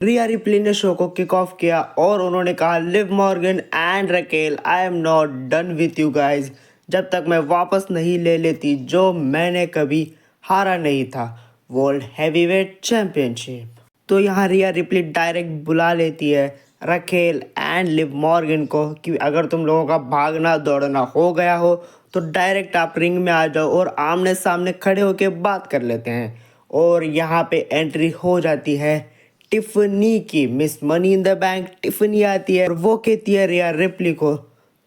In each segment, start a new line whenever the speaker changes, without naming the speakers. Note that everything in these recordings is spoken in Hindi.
रिया रिप्ली ने शो को किक ऑफ किया और उन्होंने कहा, live Morgan and Raquel, I am not done with you guys. जब तक मैं वापस नहीं ले लेती जो मैंने कभी हारा नहीं था, वर्ल्ड हैवीवेट चैंपियनशिप। तो यहाँ रिया रिप्ली डायरेक्ट बुला लेती है रकेल एंड लिव मॉर्गन को कि अगर तुम लोगों का भागना दौड़ना हो गया हो तो डायरेक्ट आप रिंग में आ जाओ और आमने सामने खड़े होकर बात कर लेते हैं। और यहाँ पे एंट्री हो जाती है टिफनी की, miss money in the bank Tiffany आती है और वो कहती है रिया रिप्ली को,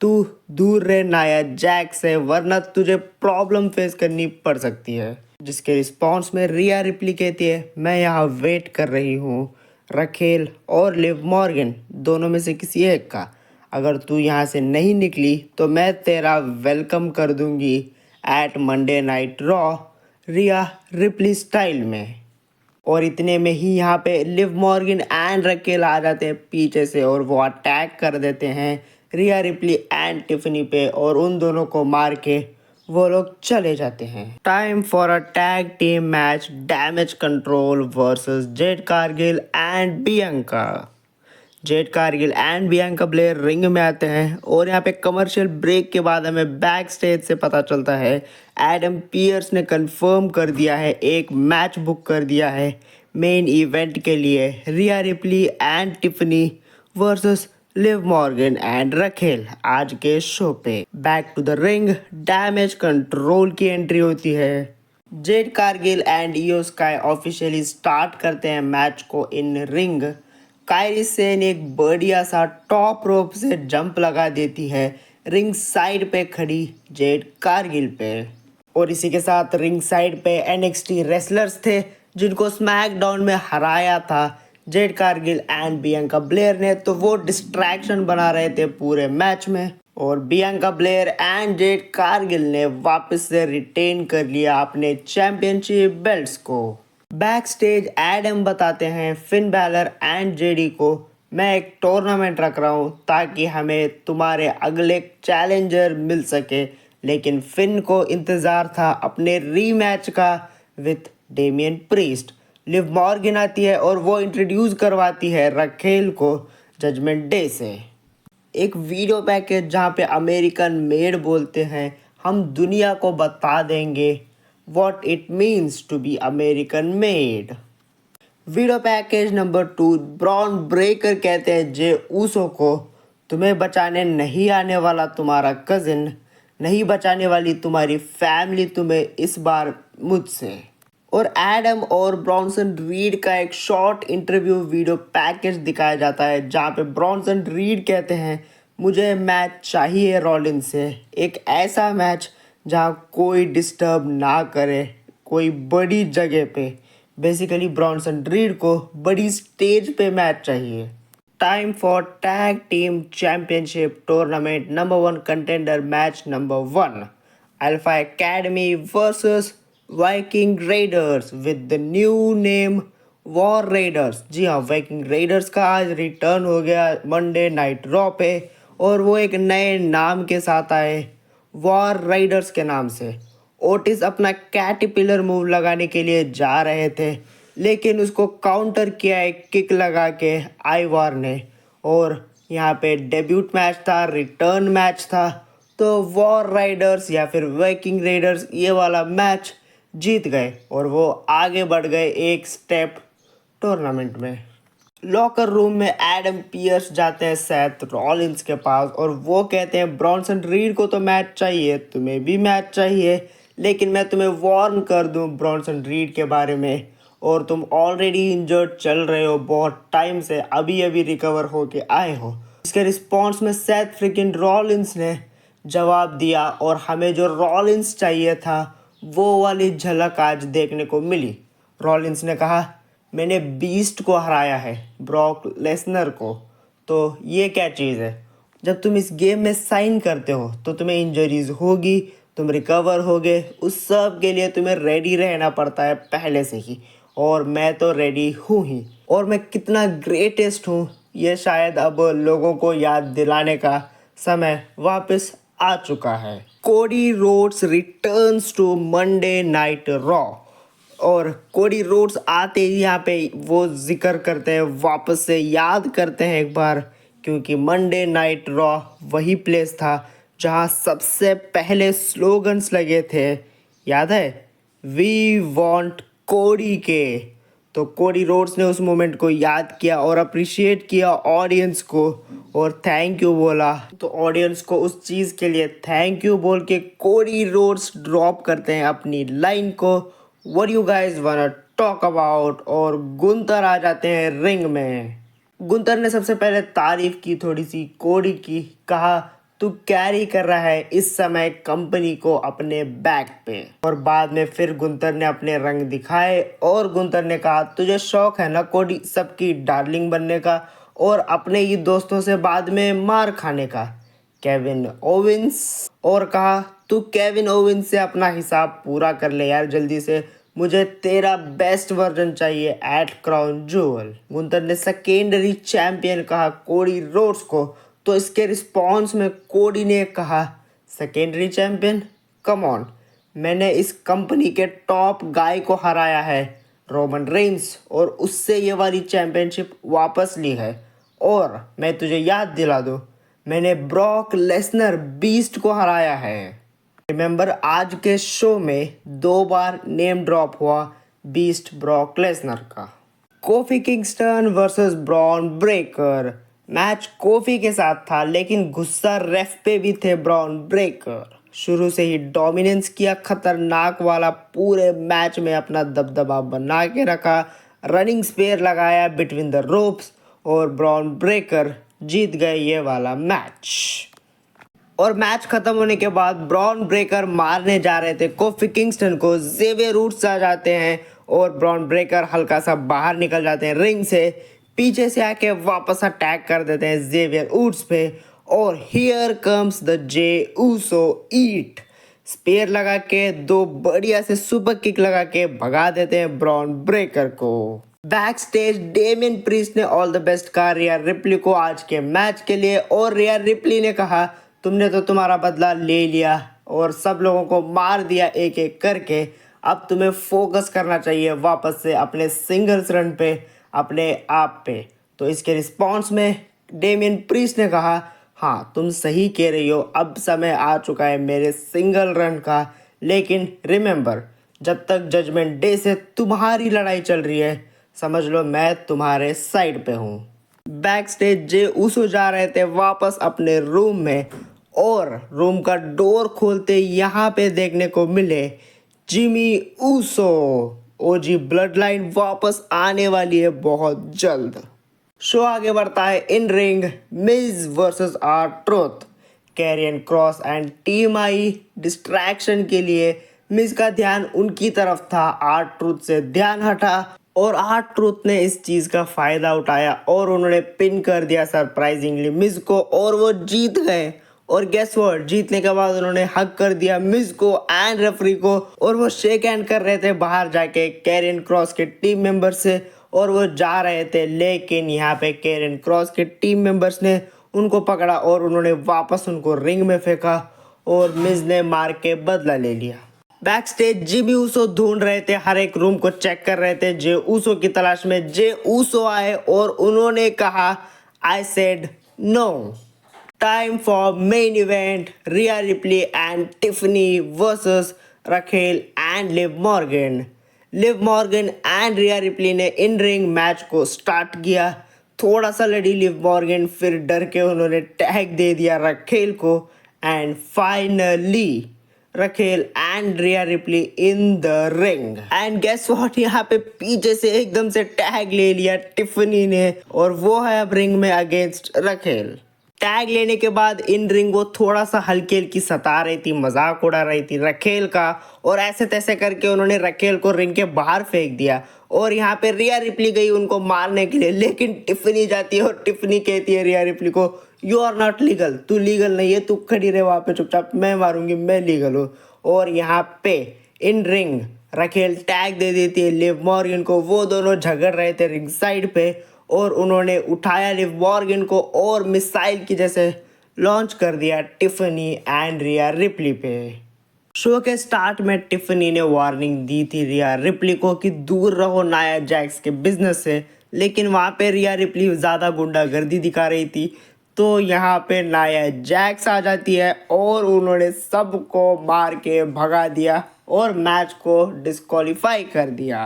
तू दूर रहे नाया जैक से वरना तुझे प्रॉब्लम फेस करनी पड़ सकती है। जिसके रिस्पॉन्स में रिया रिप्ली कहती है, मैं यहाँ वेट कर रही हूँ रखेल और लिव मॉर्गन दोनों में से किसी एक का। अगर तू यहाँ से नहीं निकली तो मैं तेरा वेलकम कर दूंगी at Monday night Raw Rhea Ripley style में। और इतने में ही यहाँ पे लिव मॉर्गन एंड रकेल आ जाते हैं पीछे से और वो अटैक कर देते हैं रिया रिप्ली एंड टिफनी पे और उन दोनों को मार के वो लोग चले जाते हैं। Time for a tag team match, damage control versus Z Cargill and Bianca. Z Cargill and Bianca Blair ring में आते हैं और यहाँ पे कमर्शियल ब्रेक के बाद हमें बैक स्टेज से पता चलता है एडम पियर्स ने कंफर्म कर दिया है, एक मैच बुक कर दिया है मेन इवेंट के लिए, Rhea Ripley and Tiffany versus Liv Morgan and Raquel आज के शो पे। Back to the ring, damage control की एंट्री होती है। Jade Cargill and Iyo Sky officially start करते हैं मैच को इन रिंग। कायरी सेन एक बढ़िया सा टॉप रोप से जंप लगा देती है रिंग साइड पे खड़ी जेड कारगिल पे। और इसी के साथ रिंग साइड पे एनएक्सटी रेसलर्स थे जिनको स्मैकडाउन में हराया था Z Cargill and Bianca Blair ने, तो वो डिस्ट्रैक्शन बना रहे थे पूरे मैच में। और Bianca Blair and Jade Cargill ने वापस से रिटेन कर लिया अपने चैंपियनशिप बेल्ट्स को। बैक स्टेज एडम बताते हैं फिन बैलर एंड जेडी को, मैं एक टूर्नामेंट रख रहा हूँ ताकि हमें तुम्हारे अगले चैलेंजर मिल सके। लेकिन फिन को इंतज़ार था अपने रीमैच का with Damien priest. Liv Morgan आती है और वो इंट्रोड्यूस करवाती है रखेल को जजमेंट डे से। एक वीडियो पैकेज जहाँ पे अमेरिकन मेड बोलते हैं, हम दुनिया को बता देंगे what it means to be American made। Video package number 2, Bron Breakker कहते हैं जे ऊसो को, तुम्हें बचाने नहीं आने वाला तुम्हारा कजिन, नहीं बचाने वाली तुम्हारी फैमिली तुम्हें इस बार मुझसे। और एडम और ब्रॉन्सन रीड का एक शॉर्ट इंटरव्यू वीडियो पैकेज दिखाया जाता है जहाँ पे ब्रॉन्सन रीड कहते हैं, मुझे मैच चाहिए रॉलिन से, एक ऐसा मैच जहाँ कोई डिस्टर्ब ना करे, कोई बड़ी जगह पे। बेसिकली ब्रॉन्सन रीड को बड़ी स्टेज पे मैच चाहिए। Time for tag team championship tournament number 1 contender match number 1, Alpha Academy versus Viking Raiders with the new name War Raiders. जी हाँ, वाइकिंग रेडर्स का आज रिटर्न हो गया मंडे नाइट रॉ पे और वो एक नए नाम के साथ आए, वॉर राइडर्स के नाम से। ओटिस अपना कैटरपिलर मूव लगाने के लिए जा रहे थे लेकिन उसको काउंटर किया एक किक लगा के आईवार ने। और यहाँ पे डेब्यूट मैच था, रिटर्न मैच था, तो वॉर राइडर्स या फिर वाइकिंग रेडर्स ये वाला मैच जीत गए और वो आगे बढ़ गए एक स्टेप टूर्नामेंट में। लॉकर रूम में एडम पियर्स जाते हैं सेथ रॉलिंस के पास और वो कहते हैं, ब्रॉन्सन रीड को तो मैच चाहिए, तुम्हें भी मैच चाहिए, लेकिन मैं तुम्हें वार्न कर दूं ब्रॉन्सन रीड के बारे में, और तुम ऑलरेडी इंजर्ड चल रहे हो बहुत टाइम से, अभी अभी रिकवर होके आए हो। इसके रिस्पॉन्स में सेथ फ्रिकिन रॉलिंस ने जवाब दिया और हमें जो रॉलिंस चाहिए था वो वाली झलक आज देखने को मिली। रॉलिंस ने कहा, मैंने बीस्ट को हराया है, ब्रॉक लेसनर को, तो ये क्या चीज़ है। जब तुम इस गेम में साइन करते हो तो तुम्हें इंजरीज होगी, तुम रिकवर होगे, उस सब के लिए तुम्हें रेडी रहना पड़ता है पहले से ही, और मैं तो रेडी हूँ ही। और मैं कितना ग्रेटेस्ट हूँ ये शायद अब लोगों को याद दिलाने का समय वापस आ चुका है। Cody Rhodes returns to Monday night Raw और कोडी रोड्स आते ही यहाँ पे वो जिक्र करते हैं, वापस से याद करते हैं एक बार, क्योंकि मंडे नाइट रॉ वही प्लेस था जहाँ सबसे पहले स्लोगन्स लगे थे, याद है, वी वांट कोडी के। तो कोडी रोड्स ने उस मोमेंट को याद किया और अप्रिशिएट किया ऑडियंस को और थैंक यू बोला। तो ऑडियंस को उस चीज़ के लिए थैंक यू बोल के कोडी रोड्स ड्रॉप करते हैं अपनी लाइन को, what you guys वांना talk about, और गुंतर आ जाते हैं रिंग में। गुंतर ने सबसे पहले तारीफ की थोड़ी सी कोडी की, कहा तू कैरी कर रहा है इस समय कंपनी को अपने बैक पे, और बाद में फिर गुंतर ने अपने रंग दिखाए और गुंतर ने कहा तुझे शौक है ना कोडी सबकी डार्लिंग बनने का और अपने ही दोस्तों से बाद में मार खाने का, केविन ओवेंस, और कहा तू केविन ओवेंस से अपना हिसाब पूरा कर ले यार जल्दी से, मुझे तेरा बेस्ट वर्जन चाहिए एट क्राउन जूअल। गुंतर ने सेकेंडरी चैंपियन कहा कोडी रोड्स को, तो इसके रिस्पॉन्स में कोडी ने कहा सेकेंडरी चैंपियन, कम ऑन, मैंने इस कंपनी के टॉप गाय को हराया है रोमन रेंस, और उससे ये वाली चैंपियनशिप वापस ली है, और मैं तुझे याद दिला दूं मैंने ब्रॉक लेसनर बीस्ट को हराया है। रिमेंबर आज के शो में 2 बार नेम ड्रॉप हुआ बीस्ट ब्रॉक लेसनर का। Coffee Kingston versus Bron Breakker, match coffee के साथ था लेकिन गुस्सा रेफ पे भी थे ब्रॉन ब्रेकर। शुरू से ही डोमिनेंस किया खतरनाक वाला, पूरे मैच में अपना दबदबा बना के रखा, रनिंग स्पेयर लगाया बिटवीन द रोप्स और ब्रॉन ब्रेकर जीत गए ये वाला मैच। और मैच खत्म होने के बाद ब्रॉन ब्रेकर मारने जा रहे थे कोफी किंगस्टन को, जेवियर वुड्स आ जाते हैं और ब्रॉन ब्रेकर हल्का सा बाहर निकल जाते हैं रिंग से, पीछे से आके वापस अटैक कर देते हैं जेवियर वुड्स पे, और here comes the Jey Uso yeet, spear लगा के 2 बढ़िया से सुपर किक लगा के भगा देते हैं ब्रॉन ब्रेकर को। बैक स्टेज डेमियन प्रीस्ट ने ऑल द बेस्ट कहा रिया रिप्ली को आज के मैच के लिए, और रिया रिप्ली ने कहा तुमने तो तुम्हारा बदला ले लिया और सब लोगों को मार दिया एक एक करके, अब तुम्हें फोकस करना चाहिए वापस से अपने सिंगल्स रन पे, अपने आप पे। तो इसके रिस्पॉन्स में डेमियन प्रीस्ट ने कहा हाँ तुम सही कह रही हो, अब समय आ चुका है मेरे सिंगल रन का, लेकिन रिमेंबर जब तक जजमेंट डे से तुम्हारी लड़ाई चल रही है समझ लो मैं तुम्हारे साइड पे हूँ। बैक स्टेज जे ऊसो जा रहे थे वापस अपने रूम में, और रूम का डोर खोलते यहाँ पे देखने को मिले जिमी ऊसो, ओजी ब्लड लाइन वापस आने वाली है बहुत जल्द। शो आगे बढ़ता है in ring, Miz versus R Truth, Karrion Kross and team I distraction के लिए, मिज का ध्यान उनकी तरफ था, आर ट्रुथ से ध्यान हटा और आर ट्रुथ ने इस चीज का फायदा उठाया और उन्होंने पिन कर दिया सरप्राइजिंगली मिज को, और वो जीत गए। और गेस व्हाट, जीतने के बाद उन्होंने हक कर दिया मिज को एंड रेफरी को, और वो शेक हैंड कर रहे थे बाहर जाके कैरियन क्रॉस के टीम मेंबर से, और वो जा रहे थे, लेकिन यहाँ पे कैरियन क्रॉस के टीम मेंबर्स ने उनको पकड़ा और उन्होंने वापस उनको रिंग में फेंका और मिज ने मार के बदला ले लिया। बैक स्टेज जिमी ऊसो ढूंढ रहे थे, हर एक रूम को चेक कर रहे थे जे ऊसो की तलाश में। जे ऊसो आए और उन्होंने कहा I said no, time for main event, Rhea Ripley and Tiffany versus Raquel and Liv Morgan. Liv Morgan and Rhea Ripley ने इन रिंग मैच को स्टार्ट किया, थोड़ा सा लड़ी लिव मॉर्गन, फिर डर के उन्होंने टैग दे दिया रखेल को, and finally Raquel and Rhea Ripley in the ring. And guess what, यहाँ पे पीछे से एकदम से टैग ले लिया टिफनी ने, और वो है अब रिंग में अगेंस्ट रखेल। टैग लेने के बाद इन रिंग वो थोड़ा सा हल्की हल्की सता रही थी, मजाक उड़ा रही थी रखेल का, और ऐसे तैसे करके उन्होंने रखेल को रिंग के बाहर फेंक दिया। और यहाँ पे रिया रिप्ली गई उनको मारने के लिए, लेकिन टिफनी जाती है और टिफनी कहती है रिया रिप्ली को यू आर नॉट लीगल, तू लीगल नहीं है, तू खड़ी रहे वहाँ पे चुपचाप, मैं मारूंगी, मैं लीगल हूँ। और यहाँ पे इन रिंग रखेल टैग दे देती है लिव मॉर्गन को, वो दोनों झगड़ रहे थे रिंग साइड पे, और उन्होंने उठाया लिव मॉर्गन को और मिसाइल की जैसे लॉन्च कर दिया टिफनी एंड रिया रिप्ली पे। शो के स्टार्ट में टिफनी ने वार्निंग दी थी रिया रिप्ली को कि दूर रहो नाया जैक्स के बिजनेस से, लेकिन वहाँ पे रिया रिप्ली ज़्यादा गुंडागर्दी दिखा रही थी। तो यहाँ पे नाया जैक्स आ जाती है और उन्होंने सबको मार के भगा दिया और मैच को डिस्क्वालीफाई कर दिया।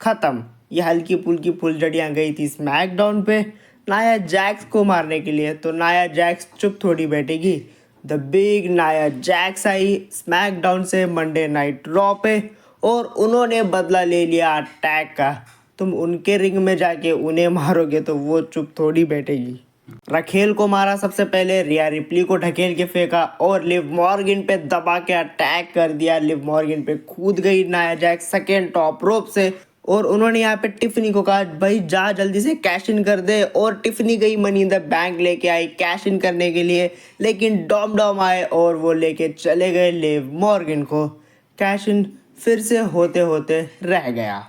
ख़त्म। ये हल्की फुल्की फुलझड़ियाँ गई थी स्मैकडाउन पे नाया जैक्स को मारने के लिए, तो नाया जैक्स चुप थोड़ी बैठेगी। The big Nia Jax I SmackDown से मंडे नाइट रॉ पे और उन्होंने बदला ले लिया अटैक का। तुम उनके रिंग में जाके उन्हें मारोगे तो वो चुप थोड़ी बैठेगी। रखेल को मारा सबसे पहले, रिया रिप्ली को ढकेल के फेंका और लिव मॉर्गन पे दबा के अटैक कर दिया। लिव मॉर्गन पे कूद गई Nia Jax second top rope से और उन्होंने यहाँ पे टिफनी को कहा भाई जा जल्दी से कैश इन कर दे, और टिफनी गई मनी इन द बैंक लेके आई कैश इन करने के लिए, लेकिन डॉम डॉम आए और वो लेके चले गए लिव मॉर्गन को। कैश इन फिर से होते होते रह गया।